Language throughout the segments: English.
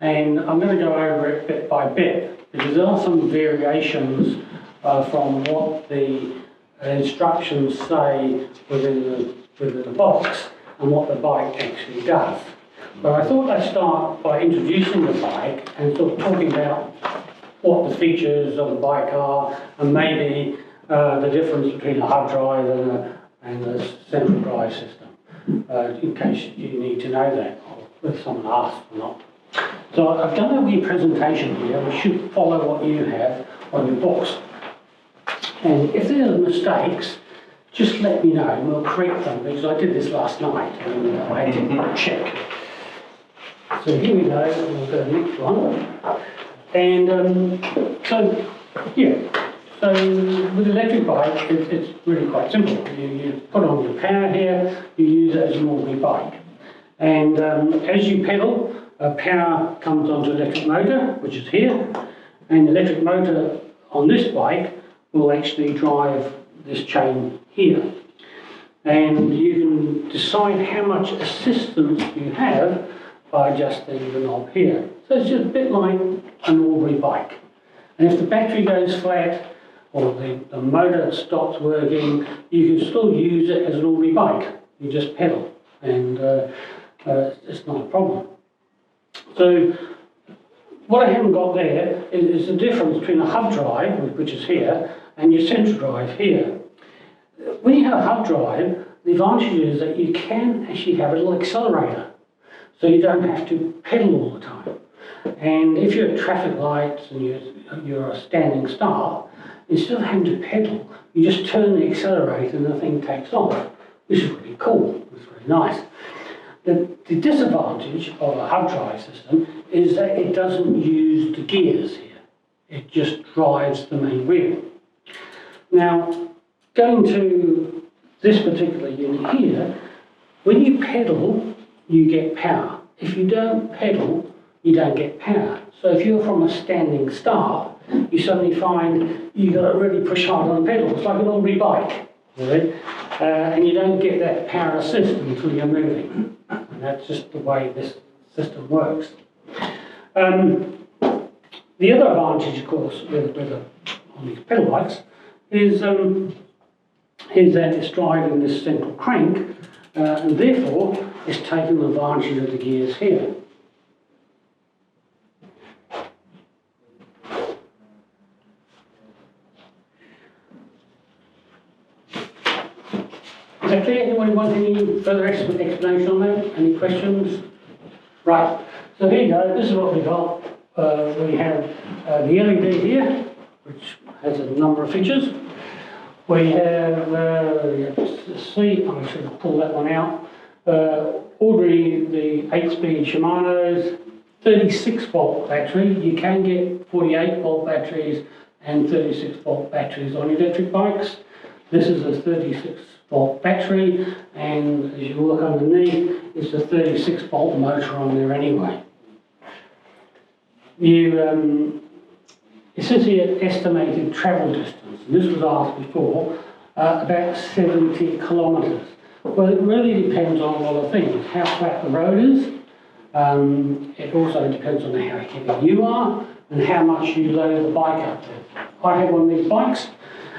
And I'm going to go over it bit by bit, because there are some variations from what the instructions say within the box and what the bike actually does. But I thought I'd start by introducing the bike and sort of talking about what the features of the bike are, and maybe the difference between a hub drive and a central drive system, in case you need to know that, or if someone asks or not. So I've done a wee presentation here, which should follow what you have on your books. And if there are mistakes, just let me know and we'll correct them, because I did this last night and I had to check. So here we go, we'll go to the next one. And so with the electric bike, it's really quite simple. You put on your power here, you use it as an ordinary bike. And as you pedal, power comes onto electric motor, which is here, and the electric motor on this bike will actually drive this chain here. And you can decide how much assistance you have by adjusting the knob here. So it's just a bit like an ordinary bike. And if the battery goes flat or the motor stops working, you can still use it as an ordinary bike. You just pedal, and it's not a problem. So what I haven't got there is the difference between a hub drive, which is here, and your central drive here. When you have a hub drive, the advantage is that you can actually have a little accelerator, so you don't have to pedal all the time. And if you're at traffic lights and you're a standing start, instead of having to pedal, you just turn the accelerator and the thing takes off, which is really cool. It's really nice. The disadvantage of a hub drive system is that it doesn't use the gears here. It just drives the main wheel. Now, going to this particular unit here, when you pedal, you get power. If you don't pedal, you don't get power. So if you're from a standing start, you suddenly find you've got to really push hard on the pedal. It's like an ordinary bike, really. And you don't get that power assist until you're moving. And that's just the way this system works. The other advantage, of course, on these pedal bikes is that it's driving this central crank, and therefore it's taking advantage of the gears here. Is that clear? Anyone want any further explanation on that? Any questions? Right, so here you go, this is what we got. We have the LED here, which has a number of features. We have, let's see, I'm just going to pull that one out. Ordinary, the 8-speed Shimano's, 36 volt battery. You can get 48 volt batteries and 36 volt batteries on electric bikes. This is a 36 volt battery, and as you look underneath, it's a 36 volt motor on there anyway. It says here estimated travel distance, and this was asked before, about 70 kilometres. Well, it really depends on a lot of things. How flat the road is, it also depends on how heavy you are and how much you load the bike up to. I have one of these bikes,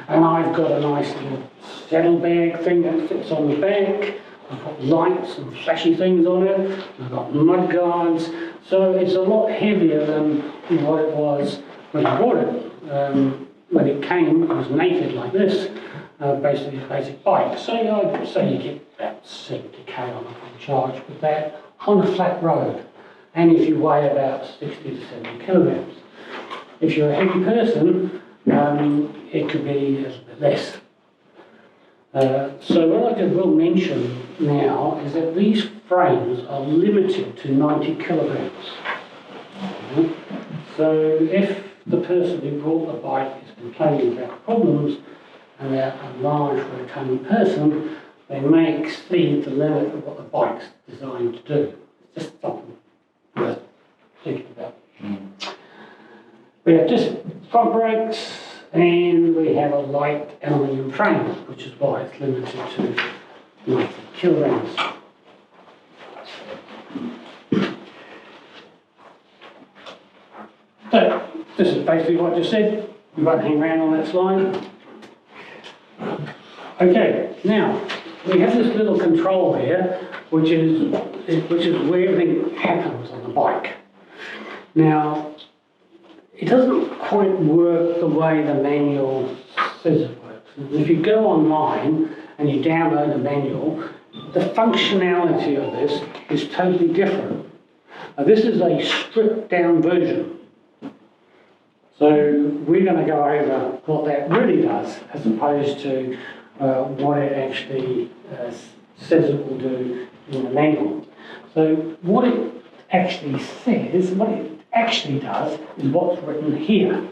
and I've got a nice little saddlebag thing that fits on the back. I've got lights and flashy things on it. I've got mud guards. So it's a lot heavier than what it was when I bought it. When it came, it was naked like this, basically a basic bike. So I'd say you get about 70k on a full charge with that on a flat road. And if you weigh about 60 to 70 kilograms. If you're a heavy person, it could be a little bit less. So what I will mention now is that these frames are limited to 90 kilograms. So if the person who bought the bike is complaining about problems and they're a large rotund person, they may exceed the limit of what the bike's designed to do. It's just something worth thinking about. We have just front brakes, and we have a light aluminium frame, which is why it's limited to 90 kilograms. this is basically what I just said. We won't hang around on that slide. Okay, now we have this little control here, which is where everything happens on the bike. Now, it doesn't quite work the way the manual says it works. And if you go online and you download the manual, the functionality of this is totally different. This is a stripped down version. So we're going to go over what that really does as opposed to what it actually says it will do in the manual. So what it actually says, what it actually does is what's written here.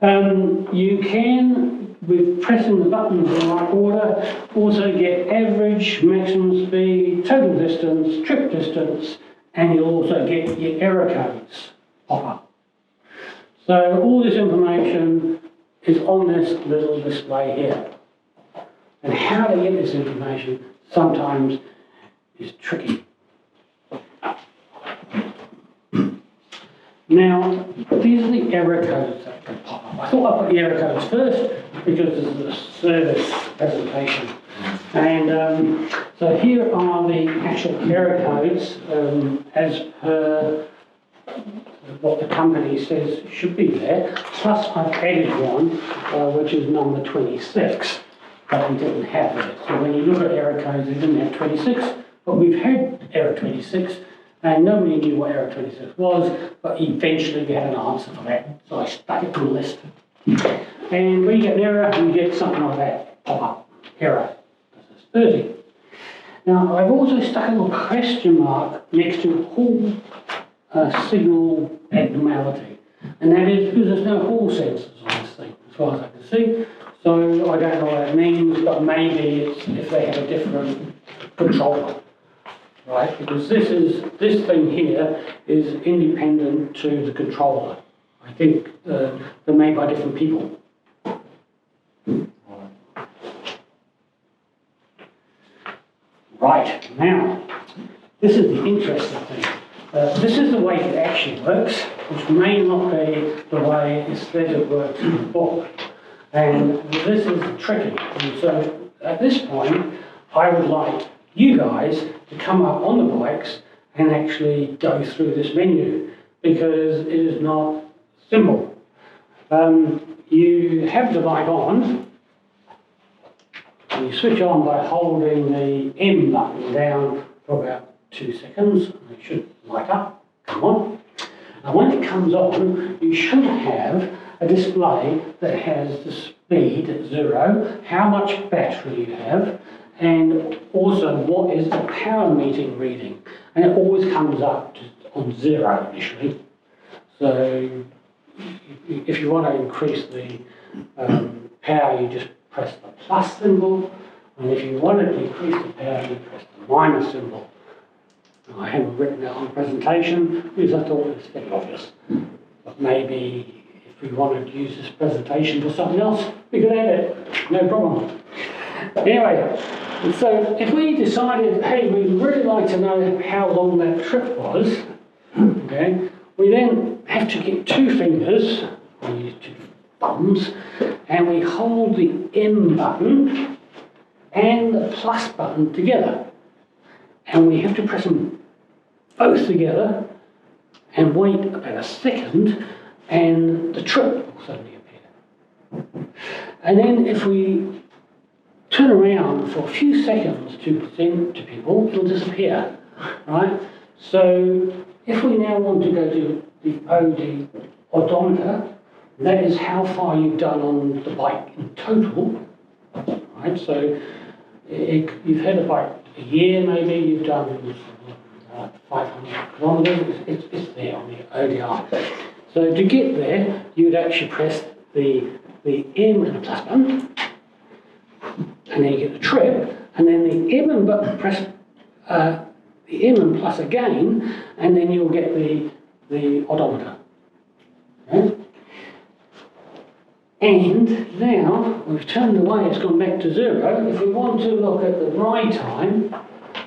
You can, with pressing the buttons in the right order, also get average, maximum speed, total distance, trip distance, and you'll also get your error codes pop up. So all this information is on this little display here. And how to get this information sometimes is tricky. Now, these are the error codes that can pop up. I thought I'd put the error codes first because this is a service presentation. And so here are the actual error codes as per what the company says should be there. Plus I've added one, which is number 26, but we didn't have it. So when you look at error codes, we didn't have 26, but we've had error 26. And nobody knew what error 26 was, but eventually we had an answer for that. So I stuck it to the list. And when you get an error, you get something like that pop up. Error. This is 30. Now, I've also stuck a little question mark next to hall signal abnormality. And that is because there's no hall sensors on this thing, as far as I can see. So I don't know what that means, but maybe it's if they have a different controller. Right, because this thing here is independent to the controller. I think they're made by different people. Right, now, this is the interesting thing. This is the way it actually works, which may not be the way it says it works in the book. And this is tricky. And so at this point, I would like you guys to come up on the bikes and actually go through this menu because it is not simple. You have the bike on and you switch on by holding the M button down for about 2 seconds and it should light up. Come on. And when it comes on, you should have a display that has the speed at 0, how much battery you have, and also what is the power meter reading. And it always comes up on 0 initially. So if you want to increase the power, you just press the plus symbol. And if you want to decrease the power, you press the minus symbol. Now, I haven't written that on the presentation because I thought it was very obvious. But maybe if we wanted to use this presentation for something else, we could add it. No problem. Anyway, so if we decided, hey, we'd really like to know how long that trip was, okay, we then have to get 2 fingers, or use 2 thumbs, and we hold the M button and the plus button together. And we have to press them both together and wait about a second, and the trip will suddenly appear. And then if we turn around for a few seconds to present to people, it'll disappear, right? So if we now want to go to the OD odometer, that is how far you've done on the bike in total, right? So you've had the bike a year maybe, you've done 500 kilometres, it's there on the ODI. So to get there, you'd actually press the M and the plus button, and then you get the trip, and then the M and button press the M and plus again, and then you'll get the odometer. Okay? And now we've turned away, it's gone back to 0. If we want to look at the ride time,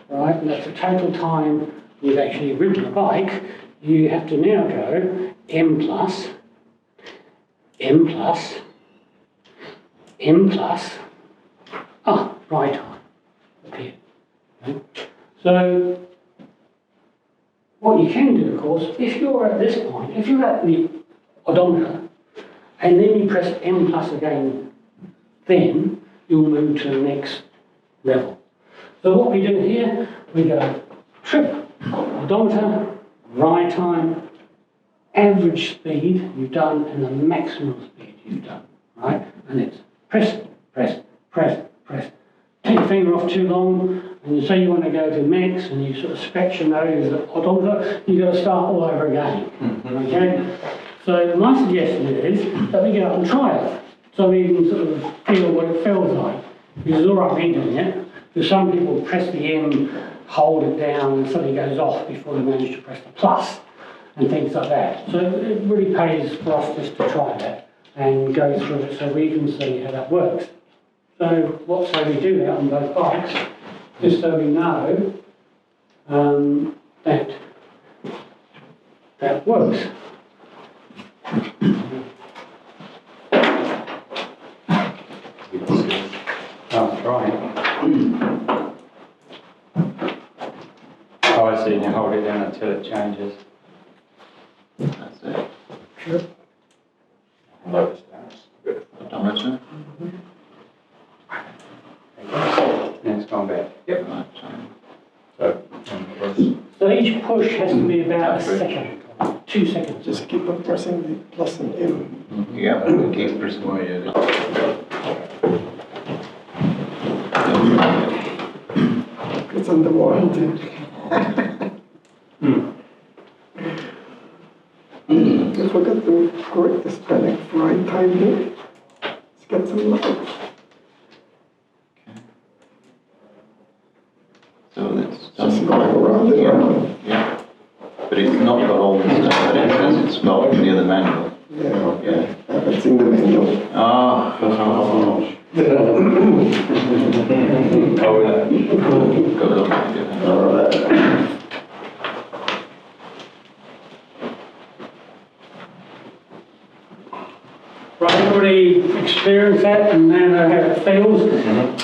right, and that's the total time you've actually ridden the bike, you have to now go M plus, M plus, M plus, right time appeared. Okay? So what you can do, of course, if you're at this point, if you're at the odometer, and then you press M plus again, then you'll move to the next level. So what we do here, we go trip, odometer, right time, average speed you've done, and the maximum speed you've done, right? And it's press, press, press, press. Take your finger off too long, and you say you want to go to max, and you sort of scratch your nose at the odometer, you've got to start all over again, okay? So my suggestion is that we get up and try it, so we can sort of feel what it feels like. Because it's all right me doing it, because some people press the M, hold it down, and suddenly goes off before they manage to press the plus, and things like that. So it really pays for us just to try that and go through it so we can see how that works. So what say we do that on both bikes, just so we know that that works. Oh, right. Oh, I see. You hold it down until it changes. That's it. Sure. Notice that. Odometer. And it's gone back. Yep. Right, So, So each push has to be about a second, 2 seconds. Just keep on pressing the plus and M. yeah, keep pressing away. It's under warranty. I forgot to correct the spelling for right time here. Let's get some light. So that's Just done. going around and around. Yeah. But it's not got all the stuff that it says it's got near the manual. Yeah, okay. It's in the manual. Oh, oh, goes on like that. Right, everybody experienced that and now know how it feels.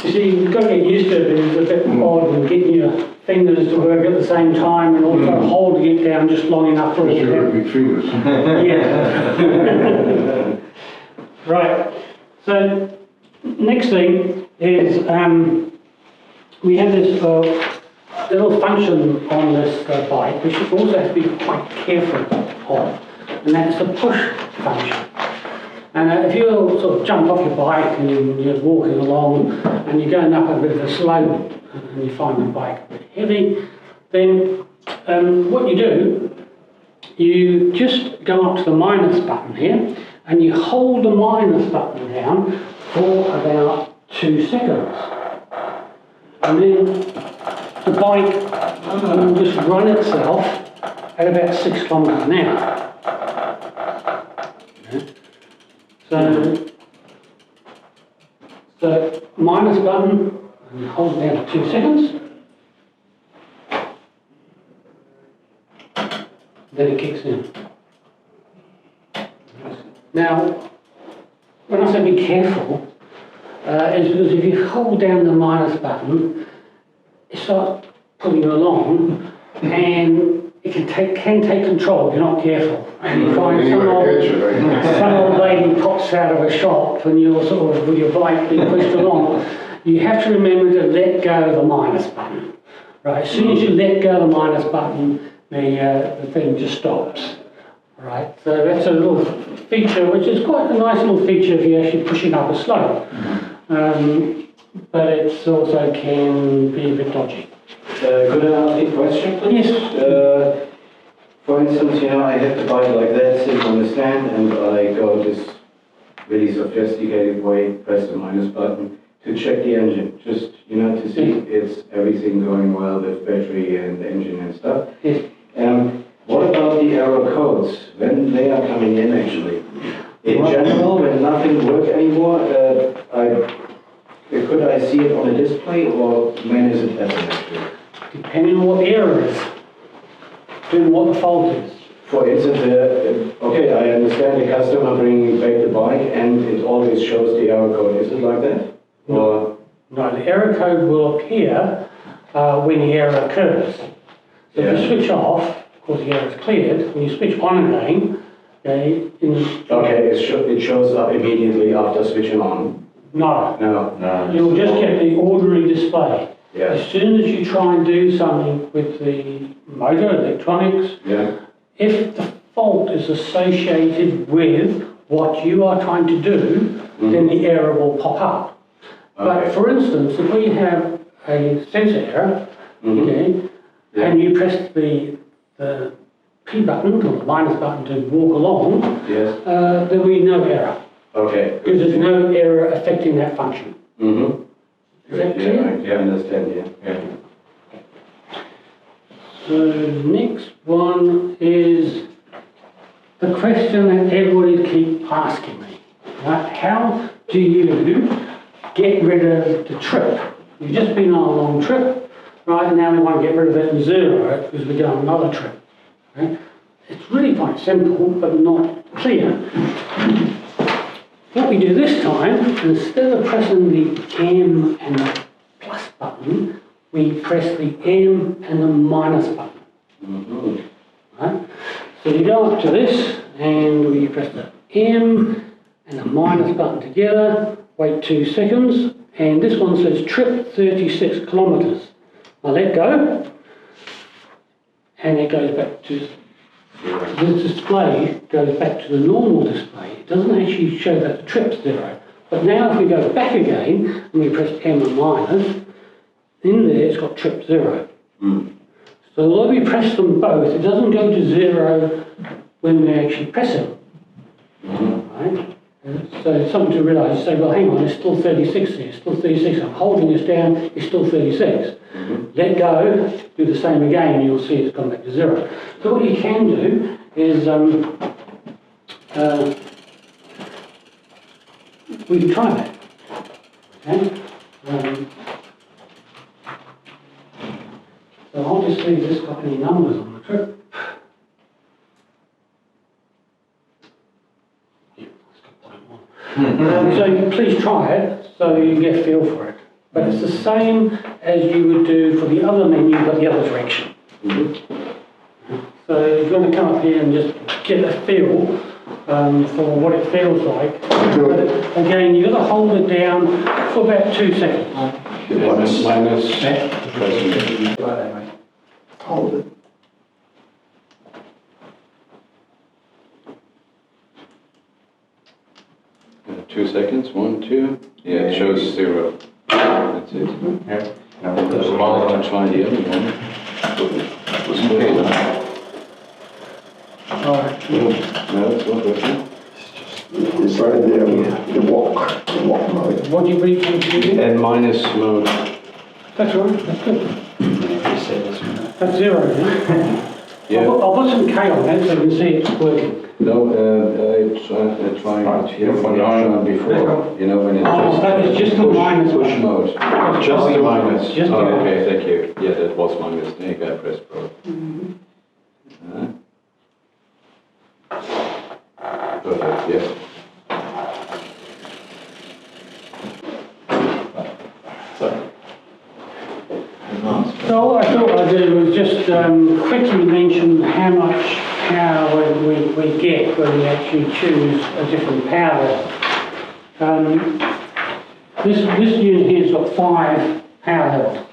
You see, you've got to get used to it. It's a bit odd when getting your fingers to work at the same time and also holding it down just long enough for it to Your big fingers. Yeah. Right. So next thing is we have this little function on this bike, which you also have to be quite careful of, and that's the push function. And if you sort of jump off your bike and you're walking along and you're going up a bit of a slope and you find the bike a bit heavy, then what you do, you just go up to the minus button here and you hold the minus button down for about 2 seconds. And then the bike will just run itself at about 6 kilometres an hour. So minus button, and you hold it down for 2 seconds. Then it kicks in. Now, when I say be careful, it's because if you hold down the minus button, it starts pulling you along, and it can take control if you're not careful. And you find some old lady pops out of a shop and you're sort of with your bike being pushed along. You have to remember to let go of the minus button. Right, as soon as you let go of the minus button, the thing just stops. Right, so that's a little feature which is quite a nice little feature if you're actually pushing up a slope. But it also can be a bit dodgy. Could I ask a question, please? Yes. For instance, I have the bike like that, sitting on the stand, and I go this really sophisticated way, press the minus button to check the engine, just, to see it's everything going well with battery and engine and stuff. Yes. What about the error codes, when they are coming in actually? In general, when nothing works anymore, could I see it on a display, or when is it happening actually? Depending on what the error is, depending on what the fault is. For instance, okay, I understand the customer bringing back the bike and it always shows the error code. Is it like that? Or, No, the error code will appear when the error occurs. So if you switch off, of course the error is cleared. When you switch on again, okay, okay, it shows up immediately after switching on. no, No. you'll just get the ordinary display. Yeah. As soon as you try and do something with the motor, electronics, Yeah. if the fault is associated with what you are trying to do, then the error will pop up. But Okay. for instance, if we have a sensor error, okay, Yeah. and you press the P button or the minus button to walk along, Yes. there will be no error Okay. because there's no error affecting that function. Mm-hmm. Is that Yeah, clear? I understand, yeah. So next one is the question that everybody keeps asking me. Right? How do you get rid of the trip? You've just been on a long trip, right? Now we want to get rid of it in zero because we're going on another trip. Right? It's really quite simple, but not clear. What we do this time, instead of pressing the M and the plus button, we press the M and the minus button. Mm-hmm. Right? So you go up to this and we press the M and the minus button together, wait 2 seconds, and this one says trip 36 kilometres. Now let go, and it goes back to, the display goes back to the normal display. It doesn't actually show that the trip's 0. But now if we go back again and we press M and minus, in there it's got trip 0. So although we press them both, it doesn't go to 0 when we actually press it. Right? So it's something to realise. You say, well, hang on, it's still 36 here, it's still 36. I'm holding this down, it's still 36. Let go, do the same again, and you'll see it's gone back to 0. So what you can do is, we can try that. Okay? So I'll just see if this got any numbers on the trip. Yeah, it's got 0.1. So please try it so you get a feel for it. But it's the same as you would do for the other menu, but the other direction. So you're going to come up here and just get a feel for what it feels like. But again, you've got to hold it down for about 2 seconds. Minus. Hold it. Yeah, 2 seconds, 1, 2. Yeah, it shows 0. That's it. Yeah. I'll try the other one. Alright. No, it's not working. It's right there, the walk mode. What do you bring to do? And minus mode. That's all right, that's good. You said this one. That's 0, yeah? Yeah. I'll put some K on it so you can see it's working. No, I tried it here when you showed before. You know, when it Oh, just. that is just the minus Push button. mode. Just the minus. Just the Oh, minus. okay, thank you. Yeah, that was my mistake. I pressed pro. Perfect, yes. So all I thought I'd do was just quickly mention how much power we get when we actually choose a different power level. This unit here's got 5 power levels.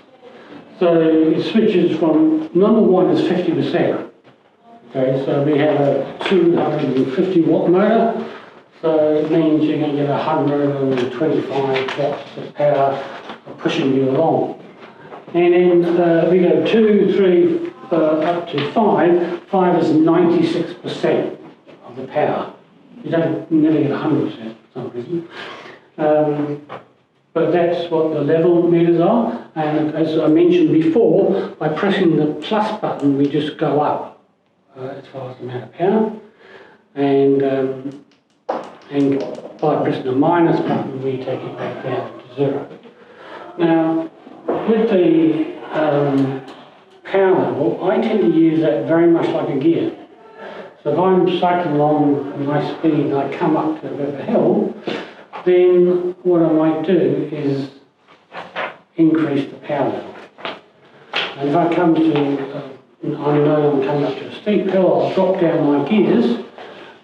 So it switches from, number 1 is 50%. Okay, so we have a 250 watt motor. So it means you're going to get 125 watts of power pushing you along. And then we go 2, 3, up to 5. 5 is 96% of the power. You never get 100% for some reason. But that's what the level meters are. And as I mentioned before, by pressing the plus button, we just go up as far as the amount of power. And by pressing the minus button, we take it back down to 0. Now, with the power level, I tend to use that very much like a gear. So if I'm cycling along at my speed and I come up to a bit of a hill, then what I might do is increase the power level. And if I come to, I know I'm coming up to a steep hill, I'll drop down my gears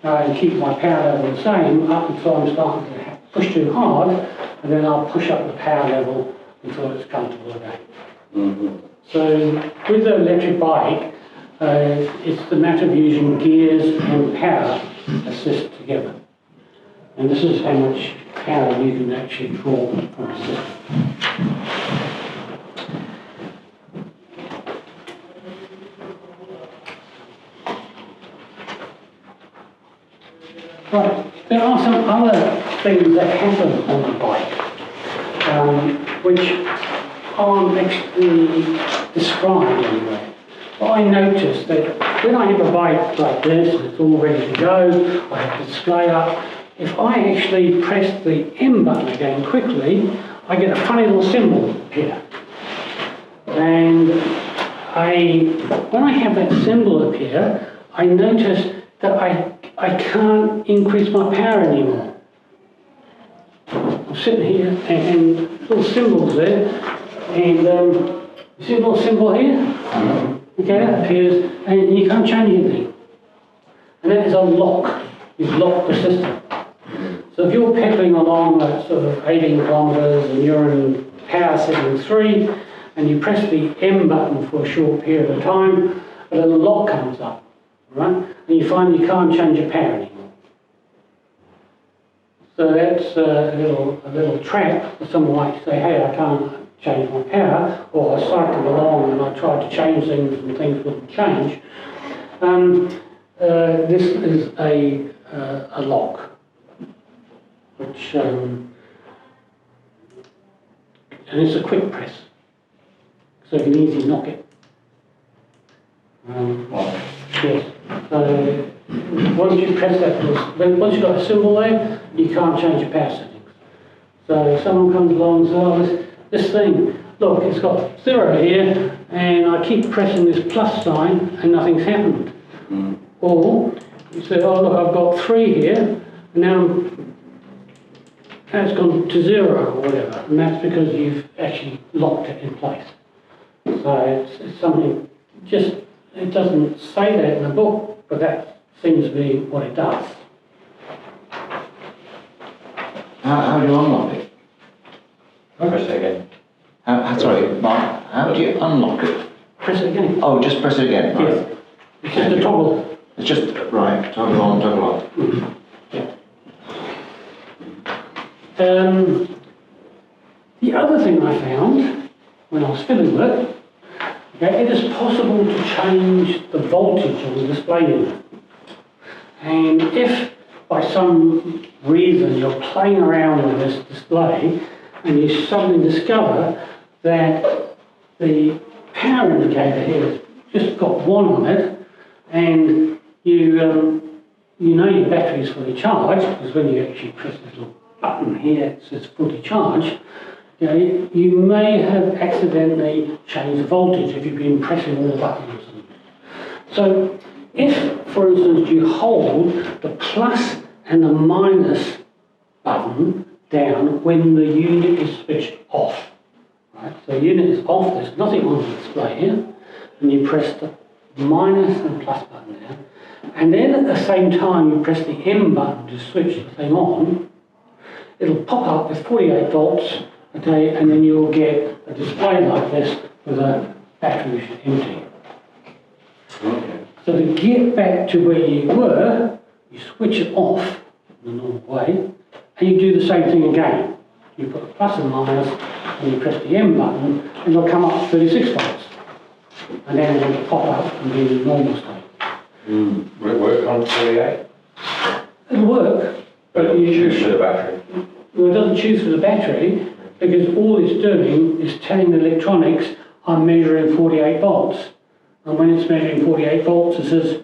and keep my power level the same up until I'm starting to push too hard, and then I'll push up the power level until it's comfortable again. Mm-hmm. So with the electric bike, it's the matter of using gears and power assist together. And this is how much power you can actually draw from the system. Right, there are some other things that happen on the bike, which aren't actually described anywhere. But I noticed that when I have a bike like this, and it's all ready to go, I have the display up, if I actually press the M button again quickly, I get a funny little symbol appear. And when I have that symbol appear, I notice that I can't increase my power anymore. I'm sitting here and little symbols there, and you see a little symbol here? Okay, that appears, and you can't change anything. And that is a lock. You've locked the system. So if you're pedaling along at sort of 18 kilometres and you're in power setting 3, and you press the M button for a short period of time, a little lock comes up, right? And you find you can't change your power anymore. So that's a little trap for someone like to say, hey, I can't change my power, or I cycled along and I tried to change things and things wouldn't change. This is a lock, which and it's a quick press, so you can easily knock it. Yes. So once you press that, once you've got a symbol there, you can't change your power settings. So if someone comes along and says, oh, this thing, look, it's got 0 here, and I keep pressing this plus sign and nothing's happened. Or you say, oh look, I've got 3 here, and now it's gone to 0 or whatever, and that's because you've actually locked it in place. So it's something, it doesn't say that in the book, but that seems to be what it does. How do you unlock it? Press it again. Sorry, Mark, how do you unlock it? Press it again. Oh, just press it again. Right. Yes. It's just a toggle. It's just, right, toggle on, toggle off. Yeah. The other thing I found when I was fiddling with it, okay, it is possible to change the voltage of the display unit. And if by some reason you're playing around with this display and you suddenly discover that the power indicator here has just got 1 on it, and you know your battery is fully charged, because when you actually press this little button here it says fully charged, you may have accidentally changed the voltage if you've been pressing all the buttons. So if, for instance, you hold the plus and the minus button down when the unit is switched off, right? So the unit is off, there's nothing on the display here, and you press the minus and plus button down, and then at the same time you press the M button to switch the thing on, it'll pop up with 48 volts, okay, and then you'll get a display like this with a battery which is empty. Okay. So to get back to where you were, you switch it off the normal way, and you do the same thing again. You put the plus and minus, and you press the M button, and it'll come up 36 volts. And then it'll pop up and be in the normal state. Will it work on 48? It'll work, But you choose for the battery. well, it doesn't choose for the battery, because all it's doing is telling the electronics, I'm measuring 48 volts. And when it's measuring 48 volts, it says,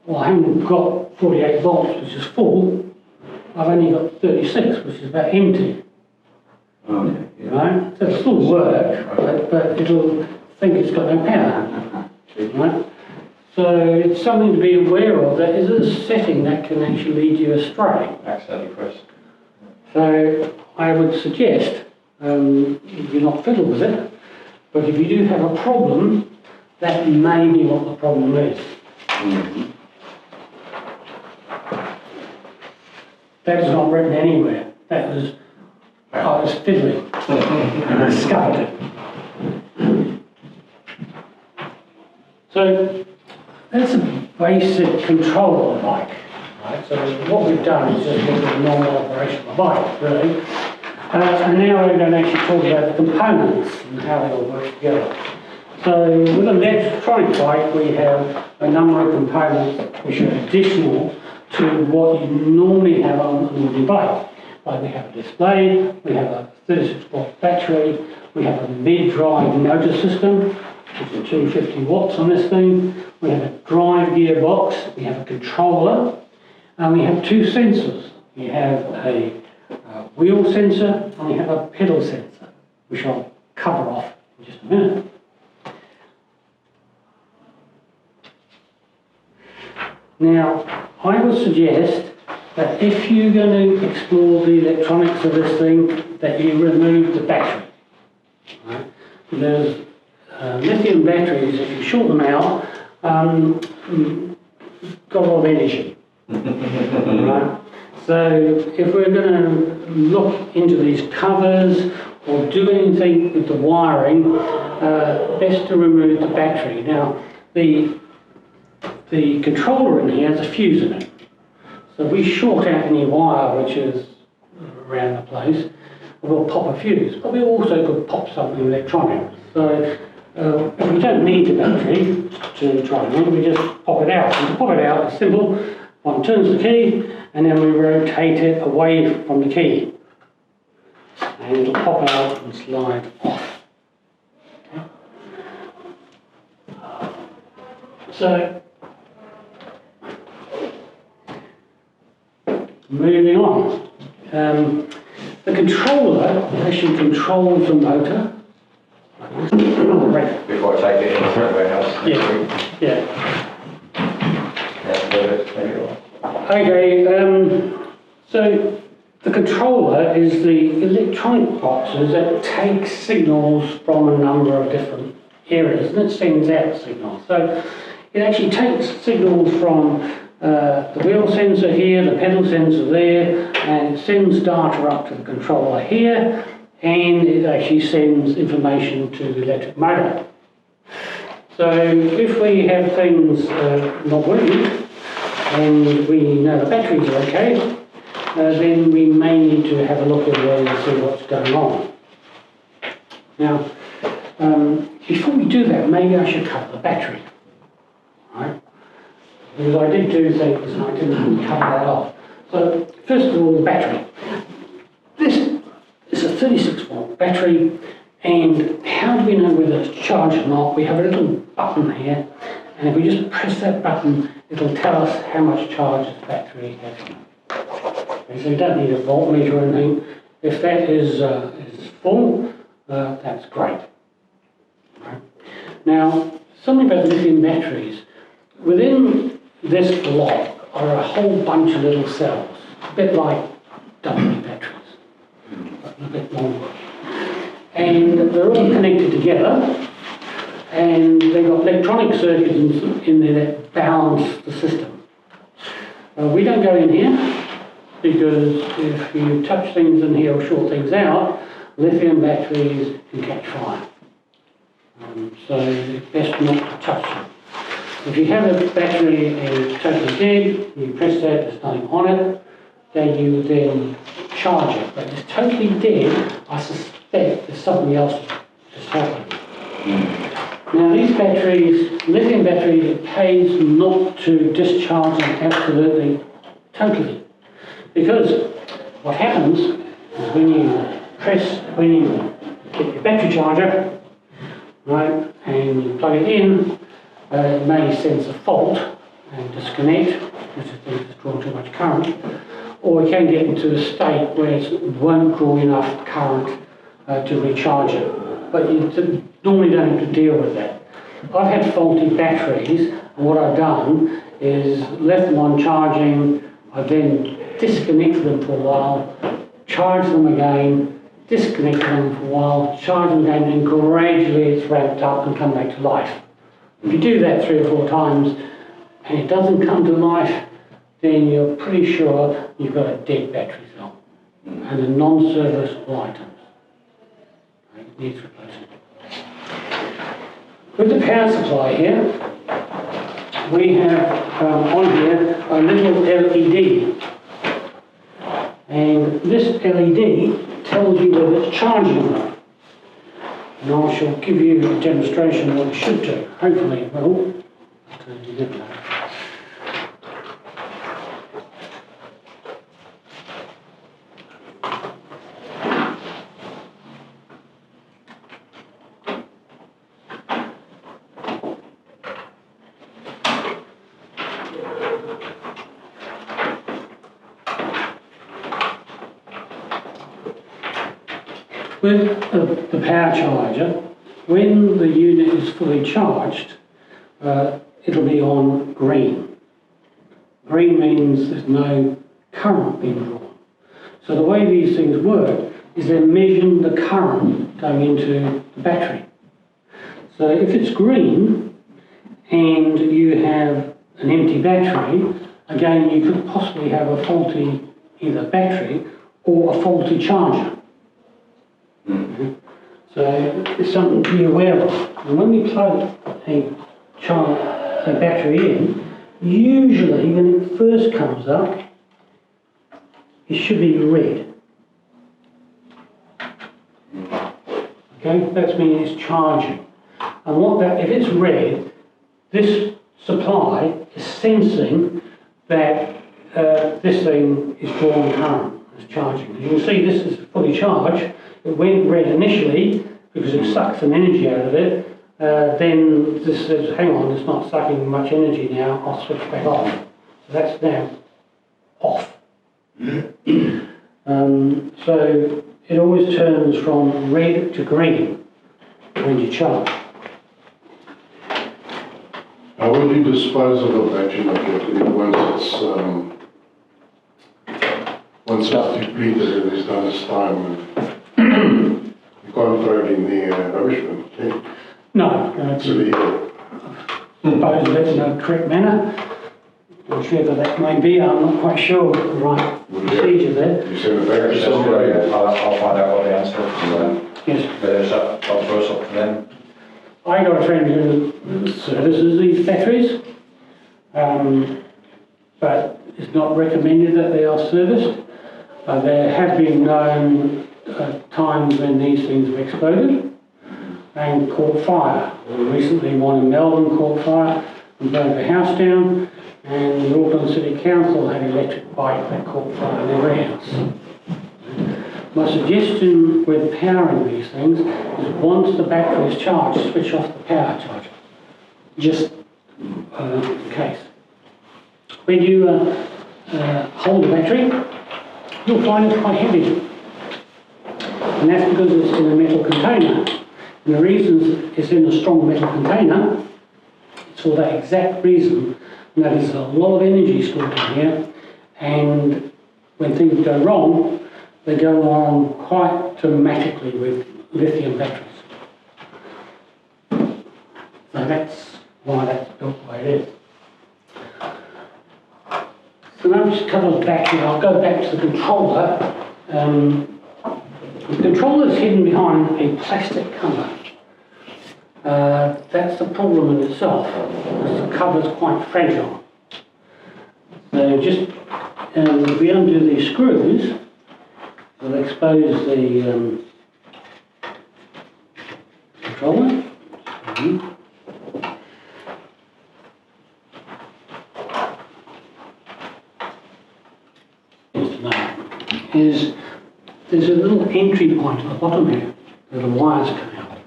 well, I haven't got 48 volts, which is full. I've only got 36, which is about empty. Okay. Yeah. Right? So it'll still work, but it'll think it's got no power. Right? So it's something to be aware of, that is a setting that can actually lead you astray. Accidentally pressed. So I would suggest you not fiddle with it, but if you do have a problem, that may be what the problem is. That is not written anywhere. That was, I was fiddling and I discovered it. So that's a basic control of the bike. Right? So what we've done is just look at the normal operation of the bike, really. And now we're going to actually talk about the components and how they all work together. So with an electronic bike, we have a number of components which are additional to what you normally have on an ordinary bike. Like we have a display, we have a 36-volt battery, we have a mid-drive motor system, which is 250 watts on this thing, we have a drive gearbox, we have a controller, and we have two sensors. We have a wheel sensor and we have a pedal sensor, which I'll cover off in just a minute. Now, I would suggest that if you're going to explore the electronics of this thing, that you remove the battery. Right? There's lithium batteries, if you short them out, got a lot of energy. Right? So if we're going to look into these covers or do anything with the wiring, best to remove the battery. Now, the controller in here has a fuse in it. So if we short out any wire which is around the place, we'll pop a fuse. But we also could pop something electronic. So if we don't need the battery to try and we just pop it out. And to pop it out, it's simple. One turns the key, and then we rotate it away from the key. And it'll pop out and slide off. Okay. So, moving on. The controller actually controls the motor. Before I take it into the warehouse. Yeah. Yeah. Okay, so the controller is the electronic boxes that take signals from a number of different areas and it sends out signals. So it actually takes signals from the wheel sensor here, the pedal sensor there, and it sends data up to the controller here, and it actually sends information to the electric motor. So if we have things not working, and we know the batteries are okay, then we may need to have a look at there and see what's going on. Now, before we do that, maybe I should cover the battery, right? Because I did do things and I didn't cover that off. So, first of all, the battery. This is a 36-volt battery, and how do we know whether it's charged or not? We have a little button here, and if we just press that button, it'll tell us how much charge this battery has. Okay, so you don't need a voltmeter or anything. If that is full, that's great. Right. Now, something about lithium batteries. Within this block are a whole bunch of little cells, a bit like AA batteries, but a bit longer. And they're all connected together, and they've got electronic circuits in there that balance the system. We don't go in here, because if you touch things in here or short things out, lithium batteries can catch fire. So it's best not to touch them. If you have a battery and it's totally dead, you press that, there's nothing on it, then you then charge it. But if it's totally dead, I suspect there's something else that's happening. Now these batteries, lithium batteries, it pays not to discharge them absolutely, totally. Because what happens is when you get your battery charger, right, and you plug it in, it may sense a fault and disconnect, because it thinks it's drawing too much current, or it can get into a state where it won't draw enough current to recharge it. But you normally don't have to deal with that. I've had faulty batteries, and what I've done is left them on charging. I then disconnected them for a while, charged them again, disconnected them for a while, charged them again, and gradually it's ramped up and come back to life. If you do that 3 or 4 times and it doesn't come to life, then you're pretty sure you've got a dead battery cell and a non-serviceable items. It needs replacing. With the power supply here, we have on here a little LED. And this LED tells you whether it's charging or not. And I shall give you a demonstration of what it should do. Hopefully it will. You never know. With the power charger, when the unit is fully charged, it'll be on green. Green means there's no current being drawn. So the way these things work is they're measuring the current going into the battery. So if it's green and you have an empty battery, again you could possibly have a faulty either battery or a faulty charger. So it's something to be aware of. And when we plug a battery in, usually when it first comes up, it should be red. Okay, that's meaning it's charging. And if it's red, this supply is sensing that this thing is drawing current, it's charging. As you can see, this is fully charged. It went red initially because it sucks some energy out of it. Then this says, hang on, it's not sucking much energy now, I'll switch back on. So that's now off. So it always turns from red to green when you charge. How would you dispose of a battery like that once it's depleted and it's done its time? You can't throw it in the rubbish bin, can you? No, It's illegal. dispose of it in a correct manner. Whichever that may be, I'm not quite sure the right procedure there. You send it back to Just somebody. I'll find out what the answer is. Yes. But I'll throw something to them. I got a friend who services these batteries, but it's not recommended that they are serviced. There have been known times when these things have exploded and caught fire. Recently one in Melbourne caught fire and burned the house down, and the Auckland City Council had an electric bike that caught fire in their warehouse. My suggestion with powering these things is once the battery is charged, switch off the power charger, just in case. When you hold the battery, you'll find it's quite heavy. And that's because it's in a metal container. And the reason it's in a strong metal container is for that exact reason, and that is a lot of energy stored in here, and when things go wrong, they go on quite dramatically with lithium batteries. So that's why that's built the way it is. So now I've just covered the battery. I'll go back to the controller. The controller is hidden behind a plastic cover. That's the problem in itself, because the cover is quite fragile. So just if we undo these screws, we'll expose the controller. There's a little entry point at the bottom here where the wires come out.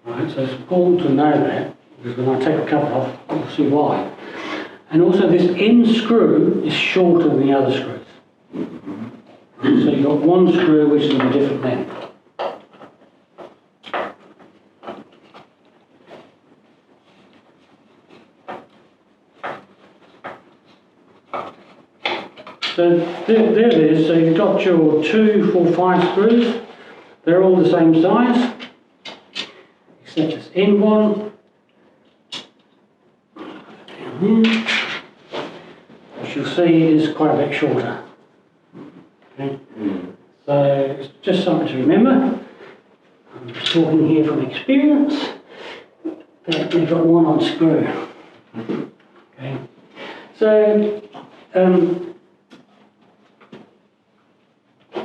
Right, so it's important to know that, because when I take the cover off, you'll see why. And also this end screw is shorter than the other screws. So you've got one screw which is of a different length. So there it is. So you've got your 2, 4, 5 screws. They're all the same size, except this end one. Down there. As you'll see, is quite a bit shorter. Okay. So it's just something to remember. I'm just talking here from experience. That we've got one on screw. Okay. So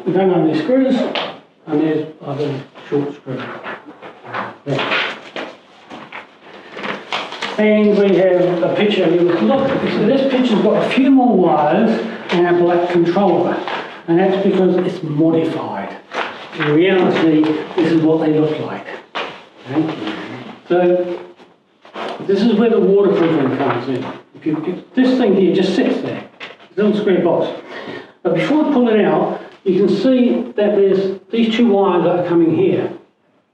we've done on these screws, and there's other short screw. There. And we have a picture. Look, so this picture's got a few more wires and a black controller, and that's because it's modified. In reality, this is what they look like. Okay? So this is where the waterproofing comes in. If this thing here just sits there, this little square box. But before I pull it out, you can see that there's these 2 wires that are coming here.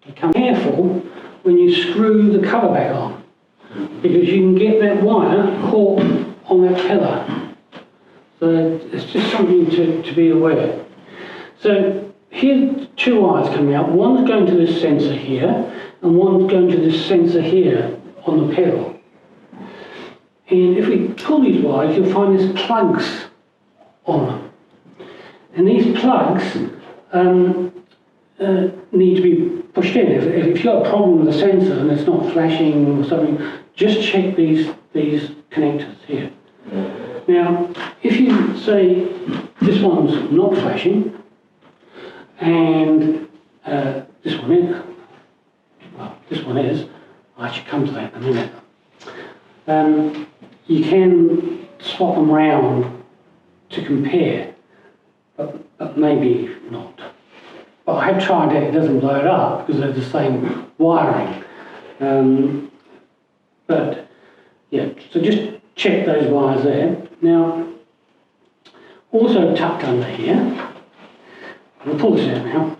Become careful when you screw the cover back on, because you can get that wire caught on that pillar. So it's just something to be aware of. So here's 2 wires coming out. One's going to this sensor here, and one's going to this sensor here on the pedal. And if we pull these wires, you'll find there's plugs on them. And these plugs need to be pushed in. If you've got a problem with the sensor and it's not flashing or something, just check these connectors here. Now, if you say this one's not flashing and this one is, well, this one is, I should come to that in a minute. You can swap them round to compare, but maybe not. But I have tried it, it doesn't blow it up because they're the same wiring. But yeah, so just check those wires there. Now, also tucked under here, I'll pull this out now.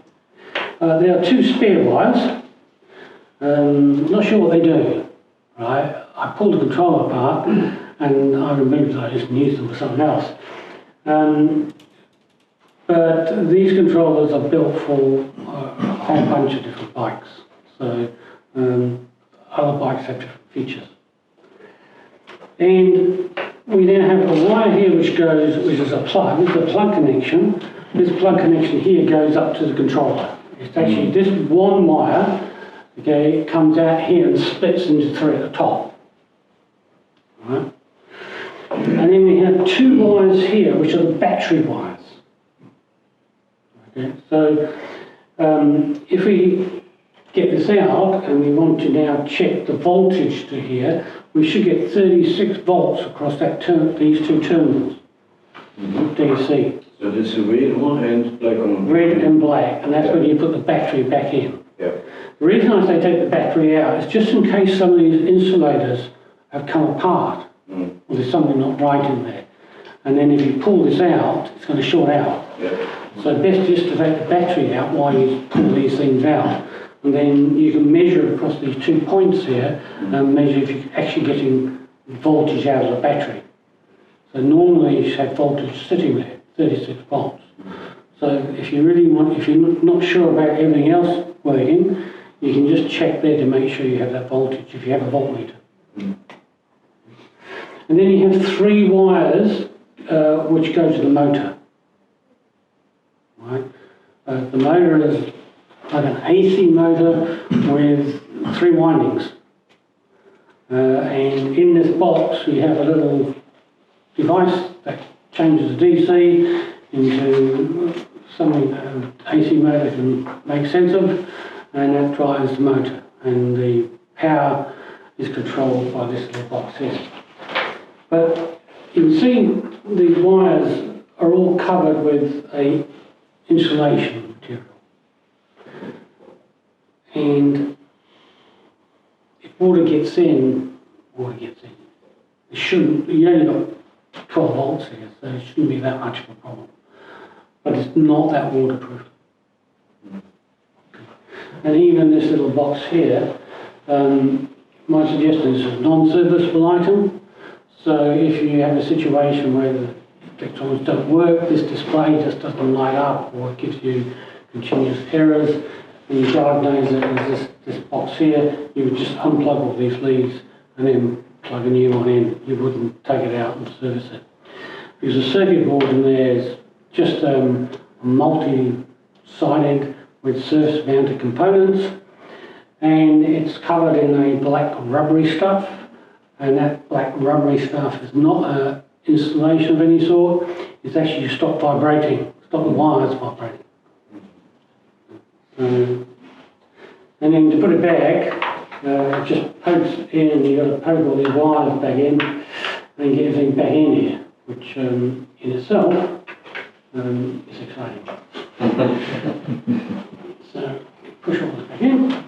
There are 2 spare wires. Not sure what they do, right? I pulled the controller apart and I removed those and used them for something else. But these controllers are built for a whole bunch of different bikes. So other bikes have different features. And we then have a wire here which is a plug. This is a plug connection. This plug connection here goes up to the controller. It's actually this one wire, okay, comes out here and splits into 3 at the top. Right? And then we have 2 wires here, which are the battery wires. Okay, so if we get this out and we want to now check the voltage to here, we should get 36 volts across that these 2 terminals, DC. So this is red one and black one? Red and black, and that's when you put the battery back in. Yeah. The reason I say take the battery out is just in case some of these insulators have come apart, or there's something not right in there. And then if you pull this out, it's going to short out. Yeah. So best just to take the battery out while you pull these things out. And then you can measure across these 2 points here and measure if you're actually getting voltage out of the battery. So normally you should have voltage sitting there, 36 volts. So if you really want, if you're not sure about everything else working, you can just check there to make sure you have that voltage if you have a voltmeter. And then you have 3 wires which go to the motor. Right? The motor is like an AC motor with 3 windings. And in this box we have a little device that changes the DC into something an AC motor can make sense of, and that drives the motor. And the power is controlled by this little box here. But you can see these wires are all covered with a insulation material. And if water gets in, water gets in. It shouldn't, you only got 12 volts here, so it shouldn't be that much of a problem. But it's not that waterproof. And even this little box here, my suggestion is a non-serviceable item. So if you have a situation where electronics don't work, this display just doesn't light up, or it gives you continuous errors, and you diagnose it as this box here, you would just unplug all these leads and then plug a new one in. You wouldn't take it out and service it. Because the circuit board in there is just multi-sided with surface-mounted components, and it's covered in a black rubbery stuff, and that black rubbery stuff is not an installation of any sort. It's actually to stop vibrating, stop the wires vibrating. And then to put it back, it just pokes in, you've got to poke all these wires back in and get everything back in here, which in itself is exciting. So push all this back in.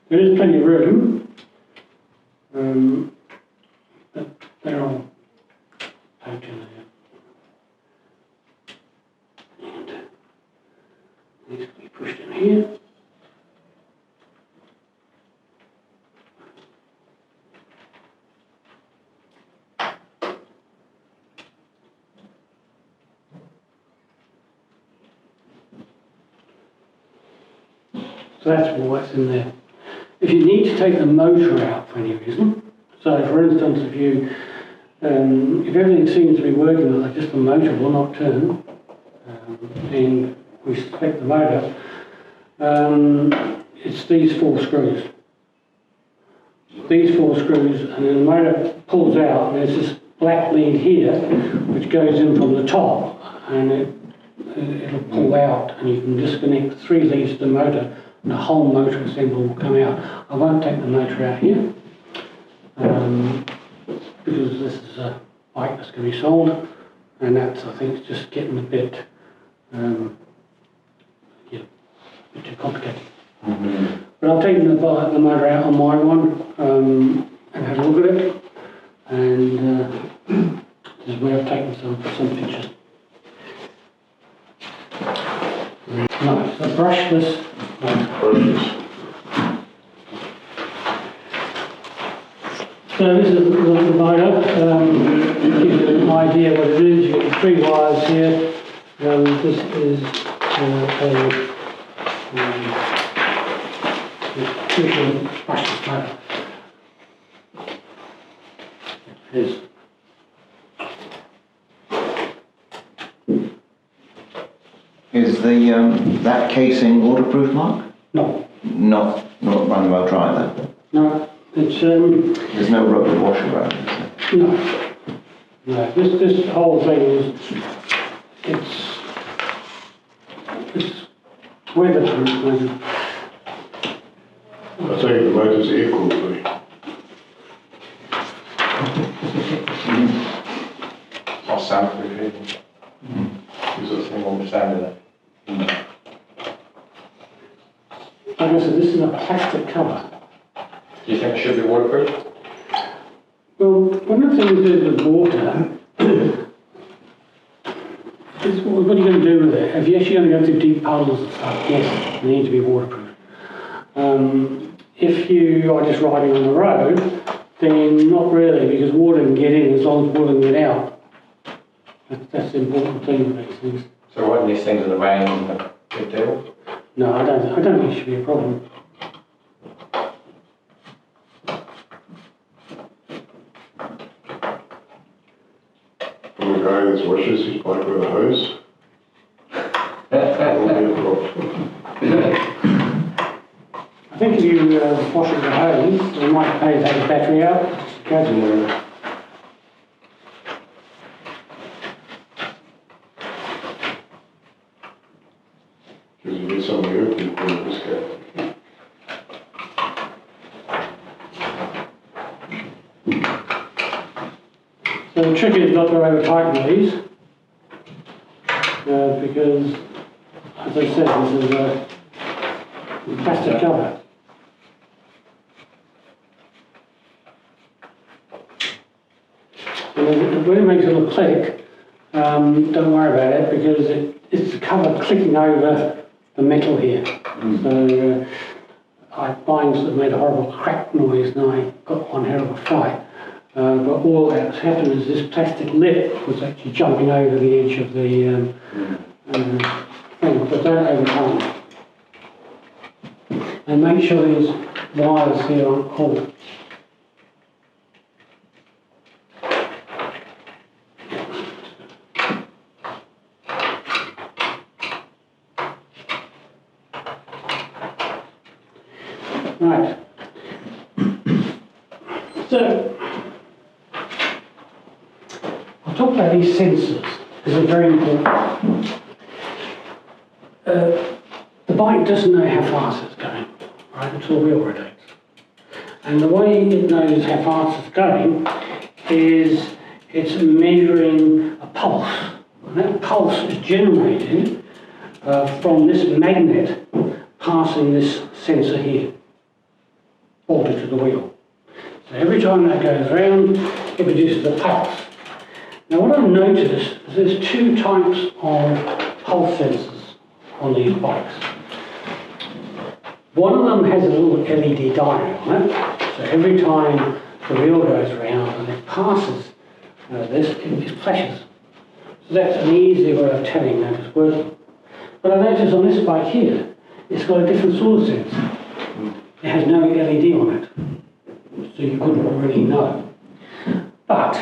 There is plenty of room, but they're all poked in there. And these can be pushed in here. So that's what's in there. If you need to take the motor out for any reason, so for instance, if everything seems to be working like just the motor will not turn, and we suspect the motor, it's these 4 screws. These 4 screws, and then the motor pulls out, and there's this black lead here, which goes in from the top, and it'll pull out, and you can disconnect 3 leads to the motor, and the whole motor assembly will come out. I won't take the motor out here, because this is a bike that's going to be sold, and that's, I think, just getting a bit, a bit too complicated. But I've taken the motor out on my one, and had a look at it, and this is where I've taken some pictures. No, so brushless. So this is the motor, gives you an idea what it is. You've got 3 wires here. This is a brushless motor. It is. Is that casing waterproof, Mark? No. Not run the motor either? No. It's There's no rubber wash around, is there? no. This whole thing is it's weatherproof. I take the motor's equally. It's not soundproof either. Because it's the one sound in it. Like I said, this is a plastic cover. Do you think it should be waterproof? Well, one of the things with water is what are you going to do with it? If you're actually going to go through deep puddles and stuff, yes, they need to be waterproof. If you are just riding on the road, then not really, because water can get in as long as water can get out. That's the important thing with these things. So riding these things in the rain is a big deal? No, I don't think it should be a problem. From the guy that washes his bike with a hose. That will be a problem. I think if you wash it with a hose, you might pay to take the battery out. Okay. Because you need some of the opening for this guy. So the trick is not to over tighten these, because, as I said, this is a plastic cover. And when it makes a little click, don't worry about it, because it's the cover clicking over the metal here. So mine sort of made a horrible crack noise, and I got one hell of a fright. but all that's happened is this plastic lip was actually jumping over the edge of the thing, but don't overcome it. And make sure these wires here aren't caught. Right. So, I'll talk about these sensors, because they're very important. The bike doesn't know how fast it's going, right, until the wheel rotates. And the way it knows how fast it's going is it's measuring a pulse. And that pulse is generated from this magnet passing this sensor here, bolted to the wheel. So every time that goes around, it produces a pulse. Now what I've noticed is there's two types of pulse sensors on these bikes. One of them has a little LED diode on it, so every time the wheel goes around and it passes this, it flashes. So that's an easy way of telling that it's working. But I noticed on this bike here, it's got a different sort of sensor. It has no LED on it, so you couldn't really know. But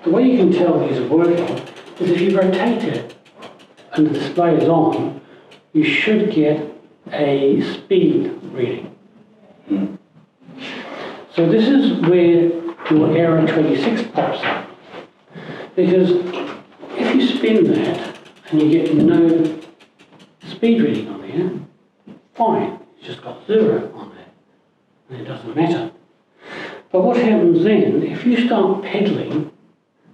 the way you can tell these are working is if you rotate it and the display is on, you should get a speed reading. So this is where your error 26 pops up. Because if you spin that and you get no speed reading on here, fine, it's just got 0 on there, and it doesn't matter. But what happens then, if you start pedaling,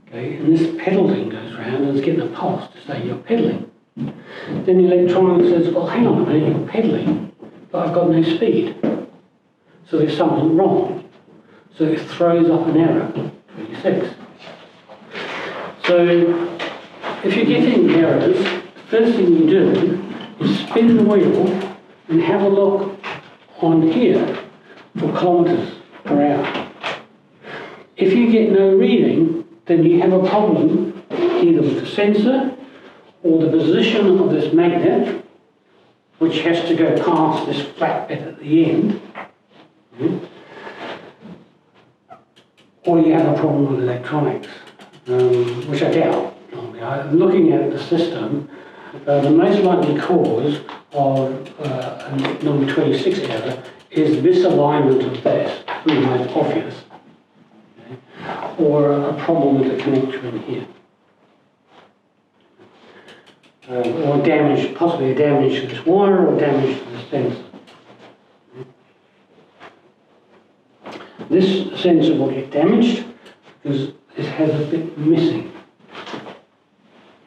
okay, and this pedal thing goes around and it's getting a pulse to say you're pedaling, then the electronic says, well, hang on a minute, you're pedaling, but I've got no speed. So there's something wrong. So it throws up an error, 26. So if you're getting errors, the first thing you do is spin the wheel and have a look on here for kilometres per hour. If you get no reading, then you have a problem either with the sensor or the position of this magnet, which has to go past this flat bit at the end, or you have a problem with electronics, which I doubt. Looking at the system, the most likely cause of a number 26 error is misalignment of this, the most obvious, or a problem with the connector in here. Or damage, possibly a damage to this wire or damage to the sensor. This sensor will get damaged because it has a bit missing.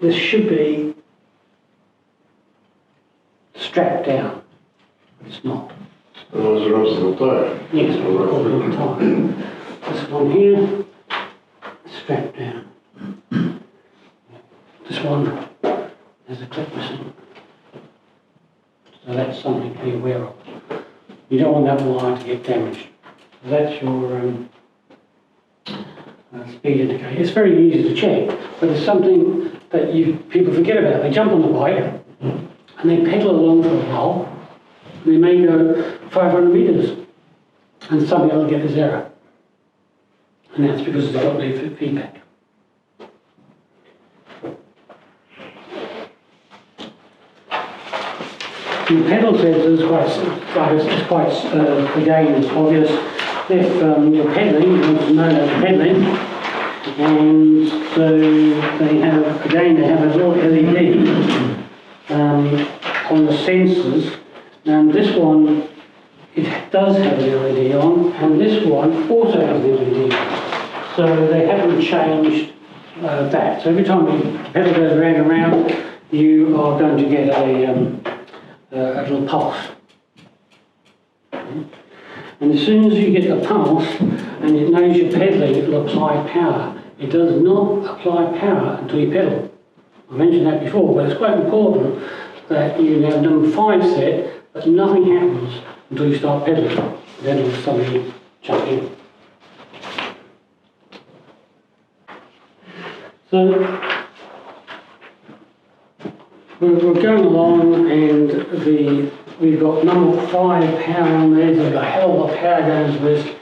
This should be strapped down, but it's not. And those are rubs in the tire. Yes, we're all the time. This one here, strapped down. This one has a clip missing. So that's something to be aware of. You don't want that wire to get damaged. So that's your speed indicator. It's very easy to check, but it's something that people forget about. They jump on the bike and they pedal along for a while. They may go 500 metres and suddenly they'll get this error. And that's because they've got no feedback. The pedal sensor is quite again, it's obvious. If you're pedaling, you want to know that you're pedaling. And so they have a little LED on the sensors. And this one, it does have an LED on, and this one also has an LED on. So they haven't changed that. So every time the pedal goes round and round, you are going to get a little pulse. And as soon as you get the pulse and it knows you're pedaling, it will apply power. It does not apply power until you pedal. I mentioned that before, but it's quite important that you have number 5 set, but nothing happens until you start pedaling. Then it'll suddenly jump in. So we're going along, and we've got number 5 power on there. There's a hell of a lot of power going into this.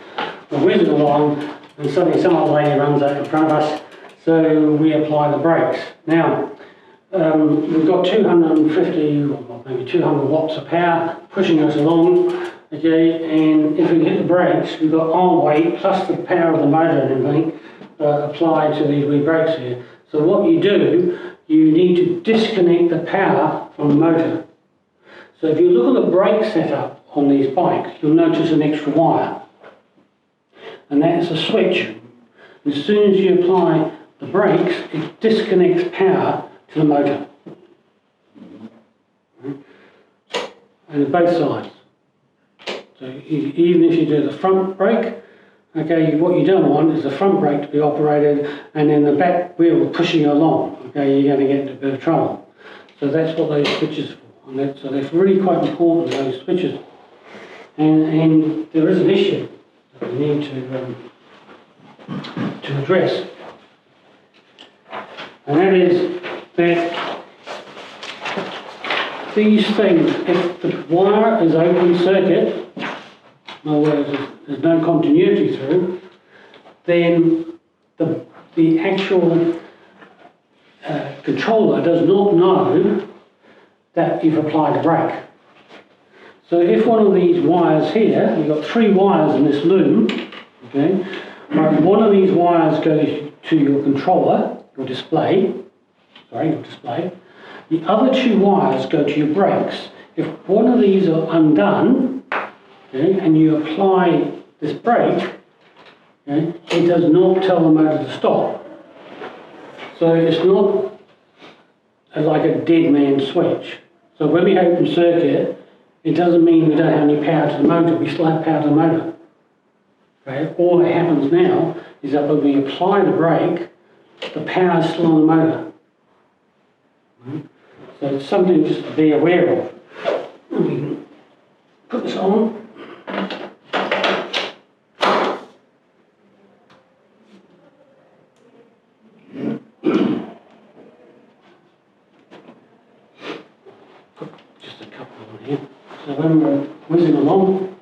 We're whizzing along, and suddenly some old lady runs out in front of us. So we apply the brakes. Now, we've got 250, or maybe 200 watts of power pushing us along, okay, and if we hit the brakes, we've got our weight plus the power of the motor and everything applied to these wee brakes here. So what you do, you need to disconnect the power from the motor. So if you look at the brake setup on these bikes, you'll notice an extra wire, and that is a switch. As soon as you apply the brakes, it disconnects power to the motor. And both sides. So even if you do the front brake, okay, what you don't want is the front brake to be operated and then the back wheel pushing you along. Okay, you're going to get into a bit of trouble. So that's what those switches are for. And so they're really quite important, those switches. And there is an issue that we need to address. And that is that these things, if the wire is open circuit, in other words, there's no continuity through, then the actual controller does not know that you've applied a brake. So if one of these wires here, we've got 3 wires in this loom, okay, right, one of these wires goes to your controller, your display. The other 2 wires go to your brakes. If one of these are undone, okay, and you apply this brake, okay, it does not tell the motor to stop. So it's not like a dead man switch. So when we open circuit, it doesn't mean we don't have any power to the motor, we still have power to the motor. Okay? All that happens now is that when we apply the brake, the power is still on the motor. Right? So it's something just to be aware of. We can put this on. Put just a couple on here. So when we're whizzing along,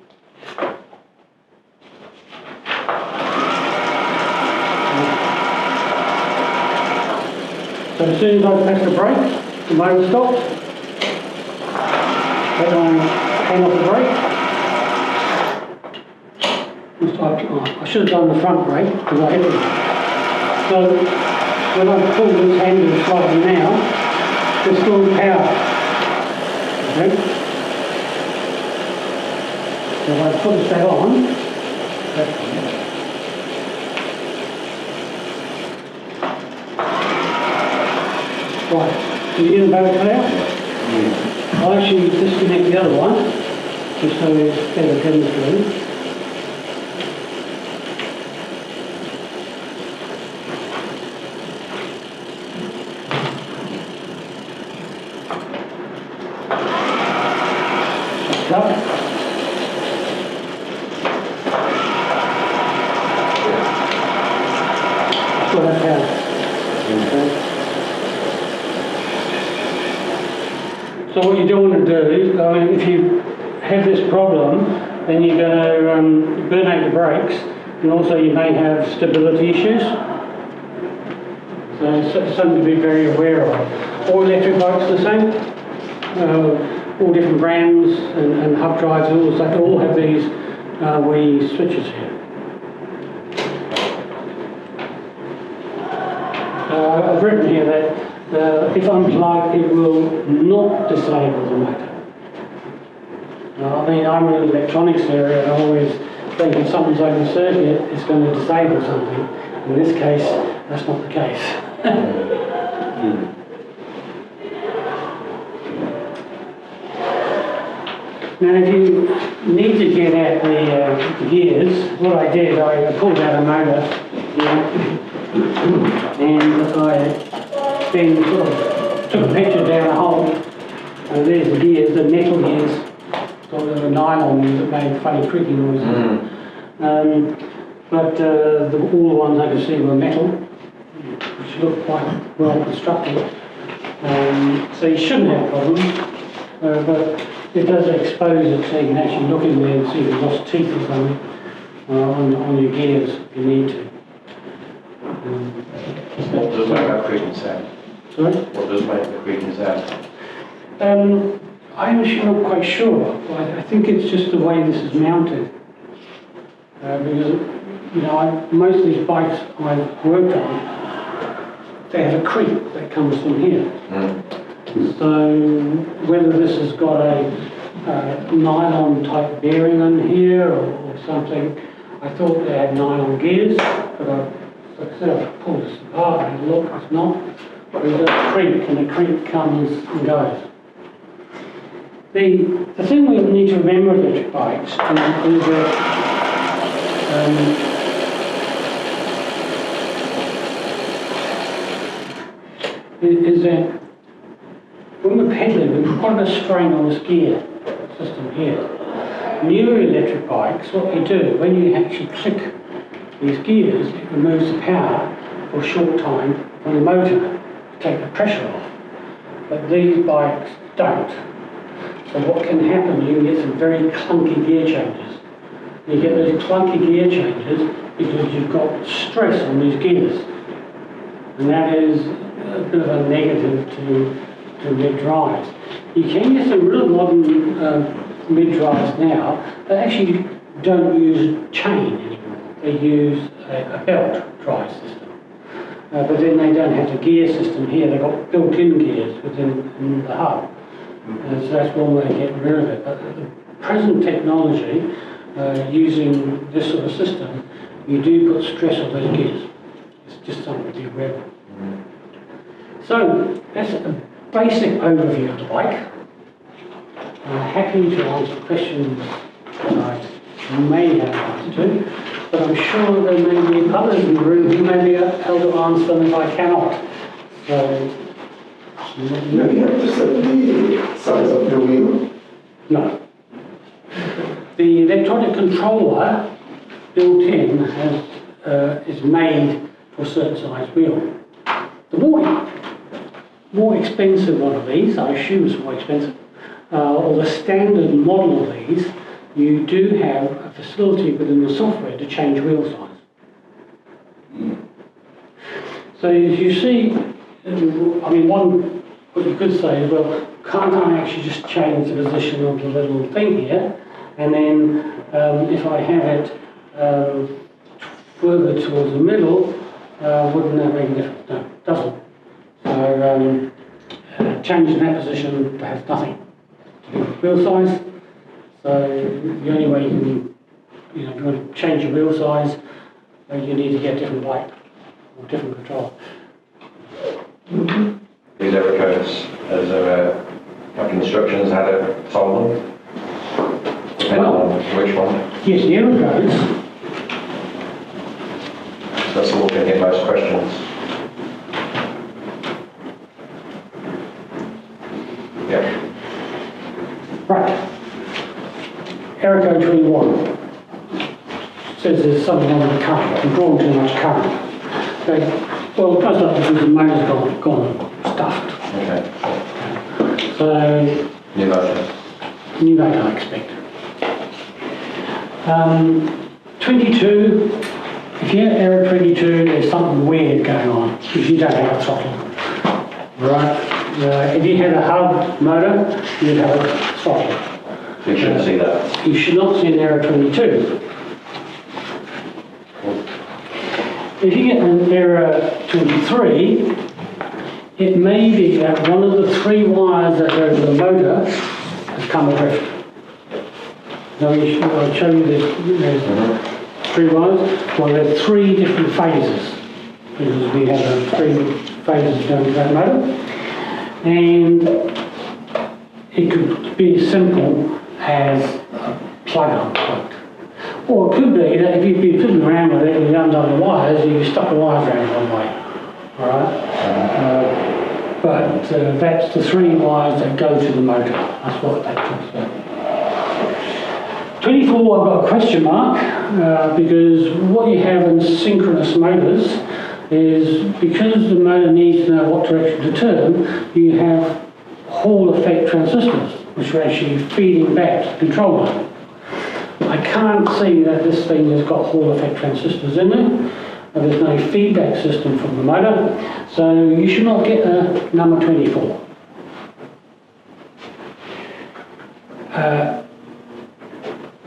so as soon as I press the brake, the motor stops. Then I hang off the brake. I should have done the front brake because I hit it. So when I pull this handle slightly now, there's still power. Okay? So if I put that on, right, so you get the motor cut out? I'll actually disconnect the other one, just so it's better demonstrated. Up. Still have power. Okay. So what you don't want to do, if you have this problem, then you're going to burn out your brakes, and also you may have stability issues. So it's something to be very aware of. All electric bikes are the same. All different brands and hub drives, they all have these wee switches here. I've written here that if unplugged, it will not disable the motor. I mean, I'm in the electronics area, and I always think if something's open circuit, it's going to disable something. In this case, that's not the case. Now, if you need to get at the gears, what I did, I pulled out a motor here, and I then sort of took a picture down the hole, and there's the gears, the metal gears, got the nylon gears that made funny creaky noises. But all the ones I could see were metal, which look quite well constructed. So you shouldn't have problems, but it does expose it so you can actually look in there and see if you've lost teeth or something on your gears if you need to. What does make that creaking sound? Sorry? What does make the creaking sound? I'm actually not quite sure. I think it's just the way this is mounted. Because, you know, most of these bikes I've worked on, they have a creak that comes from here. So whether this has got a nylon type bearing on here or something, I thought they had nylon gears, but like I said, I pulled this apart and look, it's not. There's a creak, and the creak comes and goes. The thing we need to remember with electric bikes is that when we're pedaling, we've got a strain on this gear system here. Newer electric bikes, what they do, when you actually click these gears, it removes the power for a short time from the motor to take the pressure off. But these bikes don't. So what can happen, you can get some very clunky gear changes. You get those clunky gear changes because you've got stress on these gears. And that is a bit of a negative to mid-drives. You can get some real modern mid-drives now that actually don't use chain anymore. They use a belt drive system. But then they don't have the gear system here. They've got built-in gears within the hub. So that's one way of getting rid of it. But the present technology, using this sort of system, you do put stress on those gears. It's just something to be aware of. So that's a basic overview of the bike. I'm happy to answer questions that I may have answers to, but I'm sure there may be others in the room who may be able to answer them if I cannot. So, You have to set the size of the wheel. no. The electronic controller built in is made for a certain size wheel. The more expensive one of these, I assume it's more expensive, or the standard model of these, you do have a facility within the software to change wheel size. So as you see, what you could say is, well, can't I actually just change the position of the little thing here, and then if I have it further towards the middle, wouldn't that make a difference? No, it doesn't. So changing that position has nothing to do with wheel size. So the only way you can, if you want to change your wheel size, you need to get a different bike or different control. These Ericodes, as like instructions how to solve them? Depending on which one? Yes, the Ericodes. That's the one can hit most questions. Yeah. Right. Ericode 21 says there's something on the current, I'm drawing too much current. Okay. Well, most likely because the motor's gone stuffed. Okay. So, New motor. new motor, I expect. 22, if you have error 22, there's something weird going on if you don't have a throttle. Right? If you had a hub motor, you'd have a throttle. You shouldn't see that. You should not see an error 22. If you get an error 23, it may be that one of the 3 wires that go to the motor has come adrift. Now I'll show you this. There's 3 wires. Well, there are 3 different phases because we have 3 phases going to that motor, and it could be as simple as a plug unplugged. Or it could be that if you've been fiddling around with it and you haven't done the wires, you stuck the wires around one way. Alright? But that's the 3 wires that go to the motor. That's what that talks about. 24, I've got a question mark, because what you have in synchronous motors is because the motor needs to know what direction to turn, you have Hall effect transistors, which are actually feeding back to the control motor. I can't see that this thing has got Hall effect transistors in there. There's no feedback system from the motor, so you should not get a number 24.